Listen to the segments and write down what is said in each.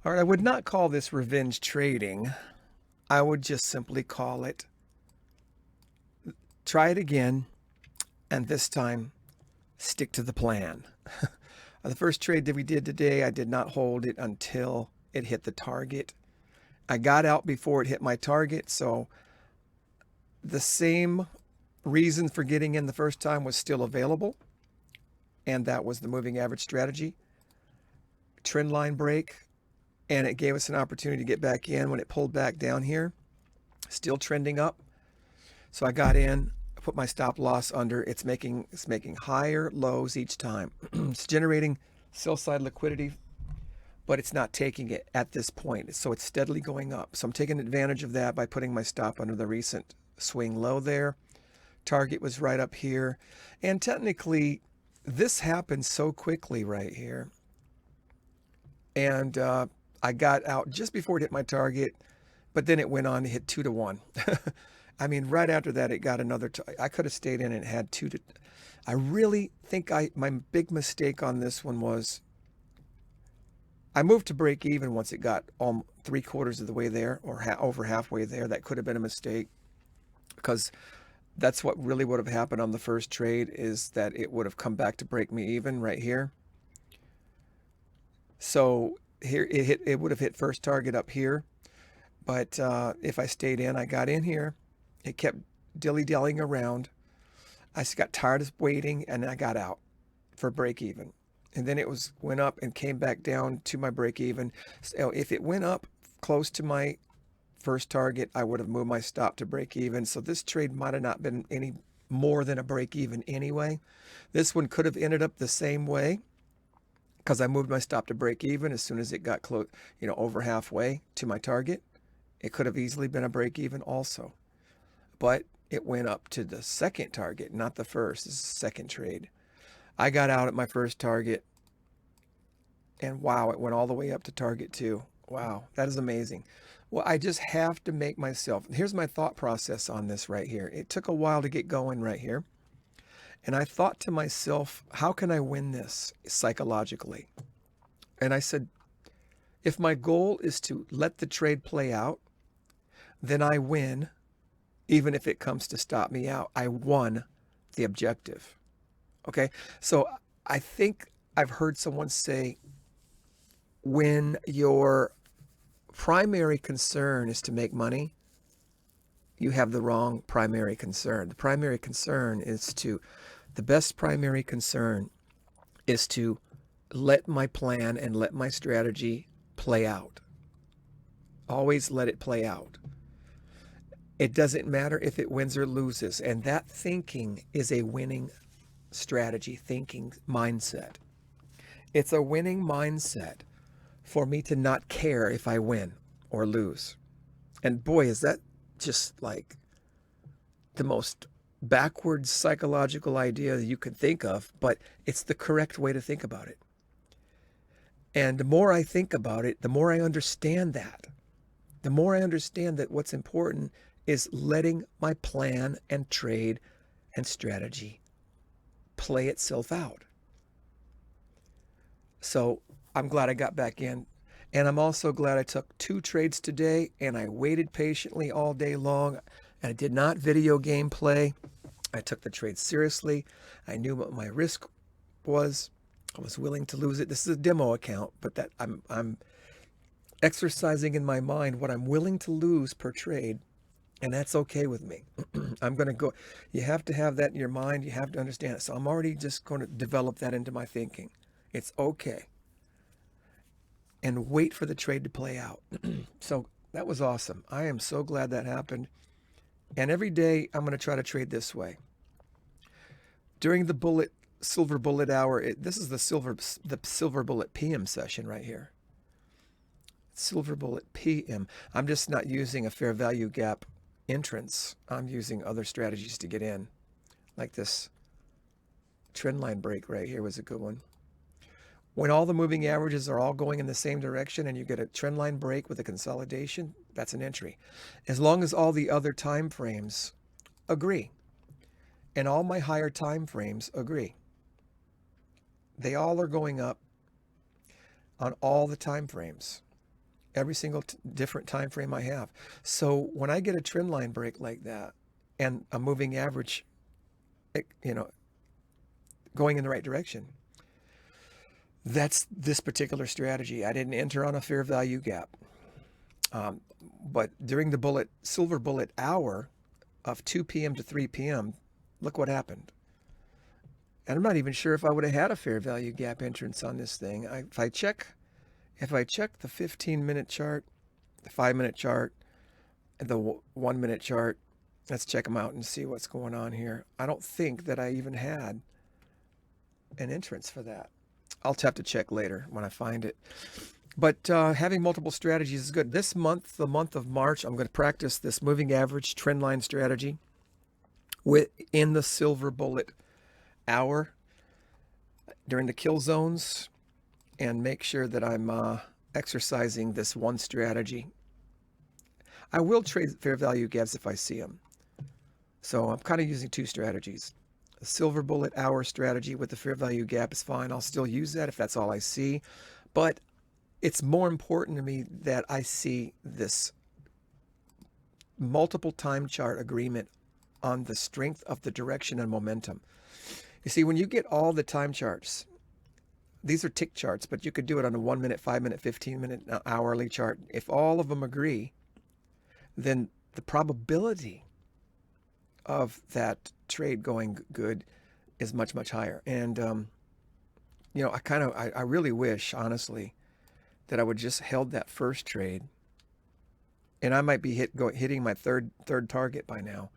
All right, I would not call this revenge trading. I would just simply call it try it again, and this time stick to the plan. The first trade that we did today, I did not hold it until it hit the target. I got out before it hit my target, so the same reason for getting in the first time was still available, and that was the moving average strategy. Trend line break, and it gave us an opportunity to get back in when it pulled back down here, still trending up. So I got in, put my stop loss under. It's making higher lows each time. It's generating sell side liquidity, but it's not taking it at this point. So it's steadily going up. So I'm taking advantage of that by putting my stop under the recent swing low there. Target was right up here. And technically, this happened so quickly right here. And I got out just before it hit my target, but then it went on to hit 2 to 1. I mean, right after that, it got another. I could have stayed in and had 2 to. I really think my big mistake on this one was I moved to break even once it got 3/4 of the way there, or over halfway there. That could have been a mistake, because that's what really would have happened on the first trade, is that it would have come back to break me even right here. So here it would have hit first target up here, but if I stayed in, I got in here. It kept dilly-dallying around. I just got tired of waiting, and I got out for break even. And then it went up and came back down to my break even. So if it went up close to my first target, I would have moved my stop to break even. So this trade might have not been any more than a break even anyway. This one could have ended up the same way, because I moved my stop to break even as soon as it got close, over halfway to my target. It could have easily been a break even also. But it went up to the second target, not the first. This is the second trade. I got out at my first target, and wow, it went all the way up to target 2. Wow, that is amazing. Well, I just have to make myself, here's my thought process on this right here. It took a while to get going right here. And I thought to myself, how can I win this psychologically? And I said, if my goal is to let the trade play out, then I win. Even if it comes to stop me out, I won the objective. Okay, so I think I've heard someone say, when your primary concern is to make money, you have the wrong primary concern. The primary concern is the best primary concern is to let my plan and let my strategy play out. Always let it play out. It doesn't matter if it wins or loses. And that thinking is a winning strategy, thinking mindset. It's a winning mindset for me to not care if I win or lose. And boy, is that just like the most backwards psychological idea that you could think of, but it's the correct way to think about it. And the more I think about it, the more I understand that. The more I understand that what's important is letting my plan and trade and strategy play itself out. So I'm glad I got back in. And I'm also glad I took 2 trades today, and I waited patiently all day long. And I did not video game play. I took the trade seriously. I knew what my risk was. I was willing to lose it. This is a demo account, but that I'm exercising in my mind what I'm willing to lose per trade. And that's okay with me. I'm going to go. You have to have that in your mind. You have to understand it. So I'm already just going to develop that into my thinking. It's okay. And wait for the trade to play out. So that was awesome. I am so glad that happened. And every day I'm going to try to trade this way. During the silver bullet hour, this is the silver bullet PM session right here. Silver bullet PM. I'm just not using a fair value gap entrance. I'm using other strategies to get in, like this trend line break right here was a good one. When all the moving averages are all going in the same direction and you get a trend line break with a consolidation, that's an entry. As long as all the other time frames agree, and all my higher time frames agree. They all are going up on all the time frames. every single different time frame I have. So when I get a trend line break like that and a moving average, you know, going in the right direction, that's this particular strategy. I didn't enter on a fair value gap. But during the silver bullet hour of 2 p.m. to 3 p.m., look what happened. And I'm not even sure if I would have had a fair value gap entrance on this thing. If I check the 15-minute chart, the 5-minute chart, and the 1-minute chart, let's check them out and see what's going on here. I don't think that I even had an entrance for that. I'll have to check later when I find it. But having multiple strategies is good. This month, the month of March, I'm going to practice this moving average trend line strategy in the silver bullet hour during the kill zones, and make sure that I'm exercising this one strategy. I will trade fair value gaps if I see them. So I'm kind of using two strategies. A silver bullet hour strategy with the fair value gap is fine. I'll still use that if that's all I see. But it's more important to me that I see this multiple time chart agreement on the strength of the direction and momentum. You see, when you get all the time charts, these are tick charts, but you could do it on a 1-minute, 5-minute, 15-minute, hourly chart. If all of them agree, then the probability of that trade going good is much, much higher. And, you know, I really wish, honestly, that I would just held that first trade, and I might be hitting my third target by now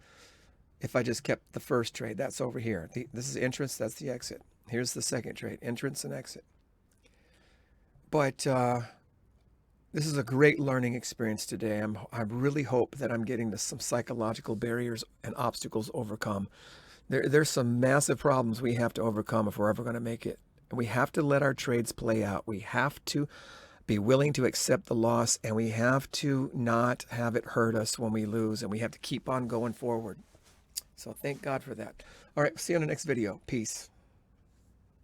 if I just kept the first trade. That's over here. This is entrance, that's the exit. Here's the second trade, entrance and exit. But this is a great learning experience today. I really hope that I'm getting some psychological barriers and obstacles overcome. There's some massive problems we have to overcome if we're ever going to make it. We have to let our trades play out. We have to be willing to accept the loss, and we have to not have it hurt us when we lose, and we have to keep on going forward. So thank God for that. All right, see you on the next video. Peace.